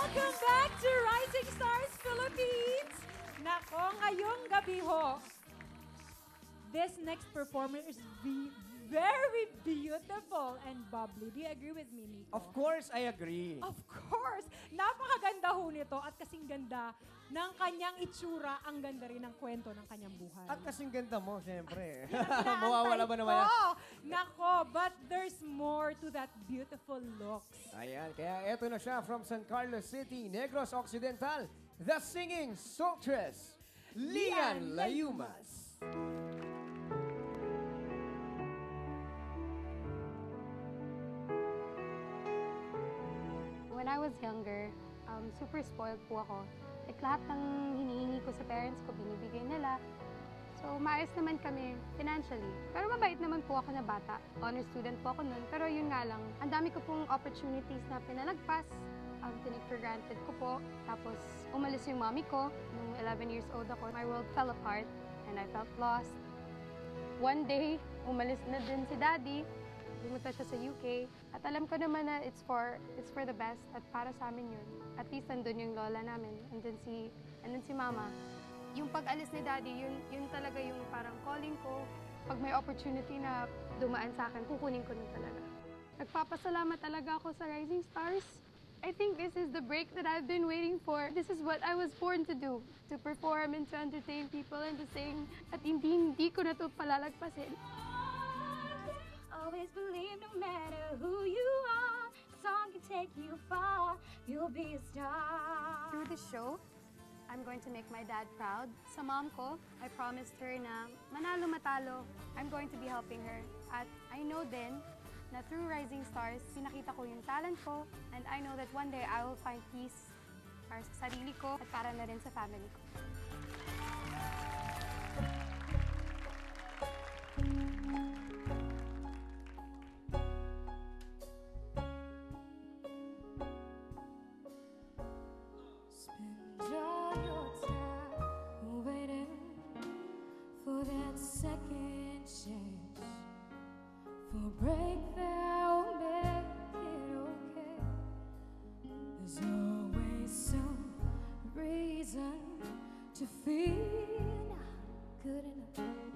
Welcome back to Rising Stars Philippines! Nako, ngayong gabi ho, this next performer is very beautiful and bubbly. Do you agree with me, Nico? Of course, I agree. Of course! Napakaganda ho nito at kasing ganda ng kanyang itsura, ang ganda rin ng kwento ng kanyang buhay. At kasing ganda mo, siyempre. Inaantay Mawawala ba naman yan? ko. Nako, but there's more to that beautiful looks. Ayan, kaya eto na siya from San Carlos City, Negros Occidental, the singing songstress, Lian Layumas. When I was younger, super spoiled po ako. Like, lahat ng hinihingi ko sa parents ko, binibigay nila. So, maayos naman kami financially. Pero mabait naman po ako na bata. Honor student po ako nun. Pero yun nga lang, ang dami ko pong opportunities na pinalagpas. Tinake for granted ko po. Tapos, umalis yung mommy ko. Nung 11 years old ako, my world fell apart and I felt lost. One day, umalis na din si daddy. Pumunta siya sa UK. At alam ko naman na it's for the best at para sa amin yun. At least nandun yung lola namin. And then si mama. Yung pag-alis ni daddy, yun talaga yung parang calling ko. Pag may opportunity na dumaan sa akin, kukunin ko nun talaga. Nagpapasalamat talaga ako sa Rising Stars. I think this is the break that I've been waiting for. This is what I was born to do. To perform and to entertain people and to sing. At hindi ko na ito palalagpasin. Always believe no matter who you are, song can take you far, you'll be a star. Through the show, I'm going to make my dad proud. Sa mom ko, I promised her na manalo matalo, I'm going to be helping her. At I know din na through Rising Stars, pinakita ko yung talent ko, and I know that one day I will find peace para sa sarili ko at para na rin sa family ko. Spend all your time waiting for that second chance, for a break that will make it okay. There's always some reason to feel not good enough,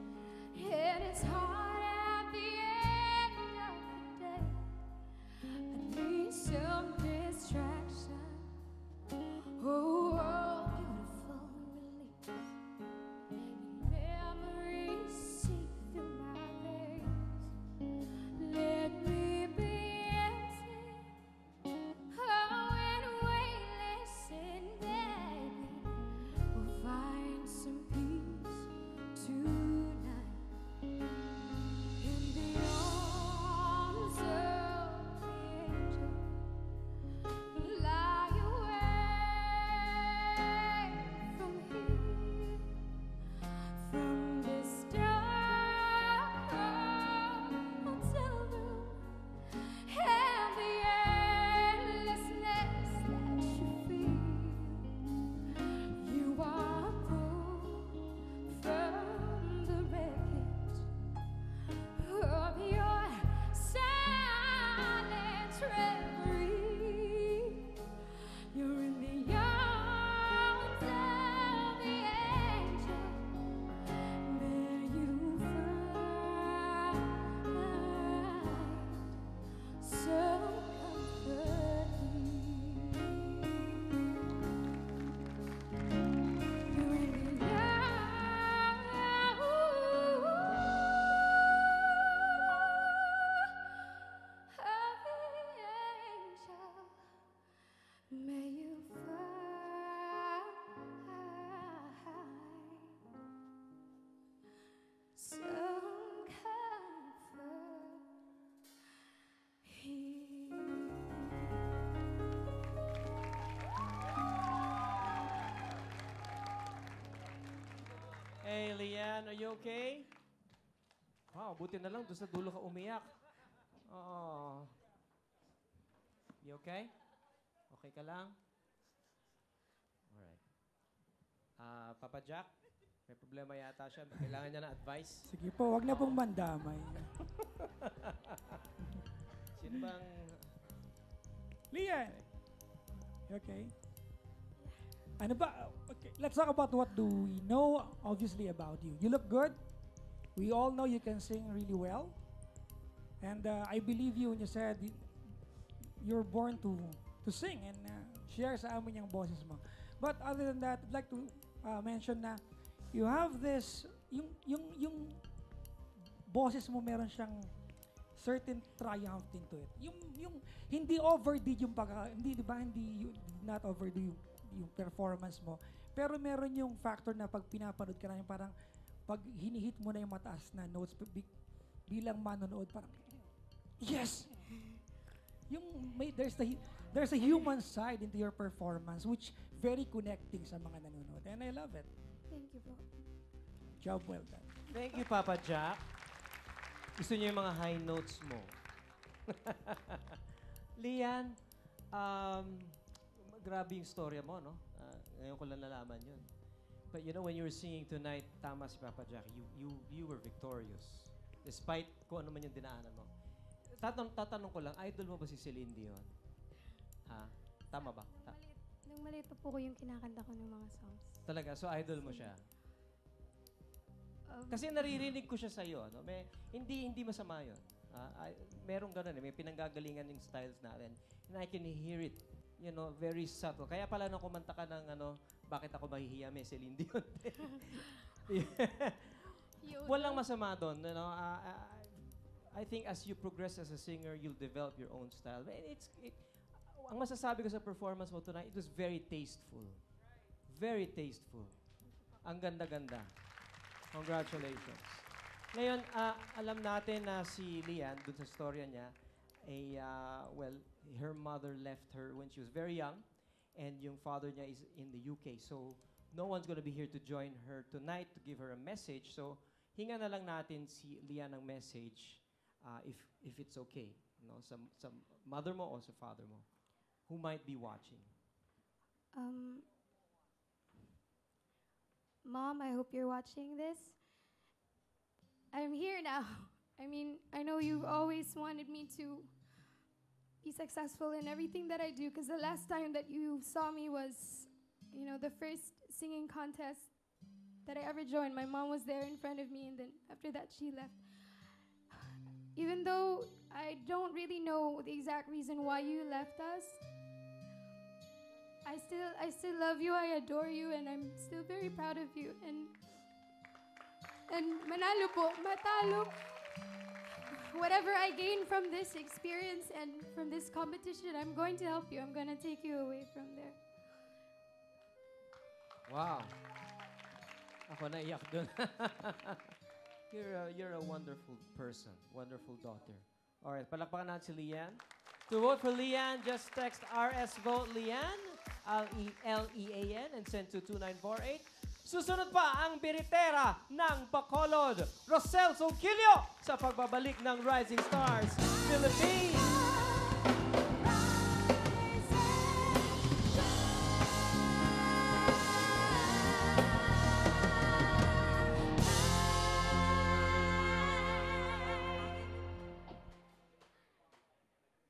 and it's hard at the end of the day. I need some distraction. Oh, beautiful release. Memories seep through my veins. Let me be empty. Oh, and wait, listen, baby. We'll find some peace tonight. In the arms of the angel. Lie away from here, from this dark hotel room, and the endlessness that you feel. You are pulled from the wreckage of your silent reverie. You're in the arms of the angel. There you find some comfort here. You're in the arms of the angel. May you find some comfort here. Hey, Lian, are you okay? Wow, buti na lang doon sa dulo ka umiyak. Oo. You okay? Okay ka lang? Alright. Papa Jack, may problema yata siya. Kailangan niya ng advice. Sige po, wag na pong mandamay. Sino bang... Lian, Okay. Ano ba? Okay, let's talk about what do we know, obviously, about you. You look good. We all know you can sing really well. And I believe you when you said you're born to sing and share sa amin yung boses mo. But other than that, I'd like to mention na you have this, yung boses mo meron siyang certain triumph into it. Yung hindi overdid yung hindi, di ba, hindi not overdo yung performance mo. Pero meron yung factor na pag pinapanood ka na yung parang pag hinihit mo na yung mataas na notes bilang manonood parang yes. There's a human side into your performance which very connecting sa mga nanonood and I love it. Thank you po. Job well done. Thank you, Papa Jack. Gusto niyo yung mga high notes mo. Lian, grabe yung storya mo, no? Ngayon ko lang nalaman yun. But you know, when you were singing tonight, tama si Papa Jack, you were victorious. Despite kung ano man yung dinaanan mo. Tatanong ko lang, idol mo ba si Celine Dion? Ha? Tama ba? Nung maliit pa po ko yung kinakanta ko ng mga songs. Talaga? So idol mo siya? Kasi naririnig ko siya sa'yo. No? Hindi masama yun. Merong ganun eh. May pinanggagalingan yung styles natin. And I can hear it. You know, very subtle. Kaya pala nung kumanta ka ng bakit ako mahihiya, may Celine Dion. Walang masama doon. You know, I think as you progress as a singer, you'll develop your own style. Ang masasabi ko sa performance mo tonight, it was very tasteful. Very tasteful. Ang ganda-ganda. Congratulations. Ngayon, alam natin na si Lian, dun sa storya niya, her mother left her when she was very young, and yung father niya is in the UK. So, no one's gonna be here to join her tonight to give her a message. So, hinga na lang natin si Lian ng message, if it's okay. No? Sa mother mo o sa father mo, who might be watching. Mom, I hope you're watching this. I'm here now. I mean, I know you've always wanted me to be successful in everything that I do, because the last time that you saw me was, you know, the first singing contest that I ever joined. My mom was there in front of me, and then after that, she left. Even though I don't really know the exact reason why you left us, I still love you, I adore you, and I'm still very proud of you. And manalo po, matalo. Whatever I gain from this experience and from this competition, I'm going to help you. I'm going to take you away from there. Wow. Ako naiyak dun. You're a wonderful person, wonderful daughter. All right, palakpakan natin si Lian. To vote for Lian, just text RS Vote Lian, L-E-A-N, and send to 2948. Susunod pa ang biritera ng Bacolod, Rosel Songkilio, sa pagbabalik ng Rising Stars Philippines.